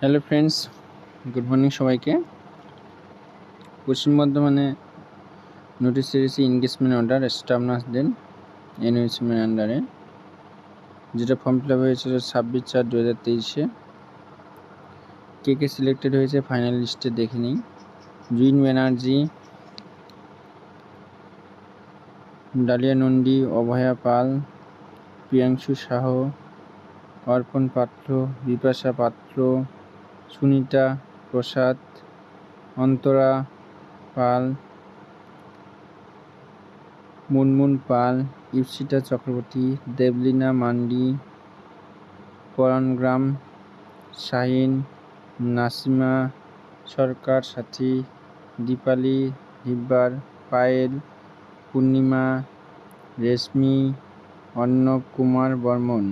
Hello friends, good morning সবাইকে। পশ্চিম বর্ধমানে notice এসেছে এনগেজমেন্ট অর্ডার স্টাফ নার্সদের এনওএসএমের আন্ডারে, যেটা ফর্ম ফিল আপ হয়েছিল 26/4/2023। কে কে সিলেক্টেড হয়েছে ফাইনাল লিস্টে দেখে নিই। জুইন ব্যানার্জি, ডালিয়া নন্দী, অভয়া পাল, প্রিয়াংশু সাহ, অর্পণ পাত্র, বিপাশা পাত্র, সুনিতা প্রসাদ, অন্তরা পাল, মুনমুন পাল, ইপসিতা চক্রবর্তী, দেবলীনা মান্ডি, পরাণগ্রাম শাহিন, নাসিমা সরকার সাথী, দীপালি হিব্বার, পায়েল, পূর্ণিমা, রেশমি, অর্ণব কুমার বর্মন।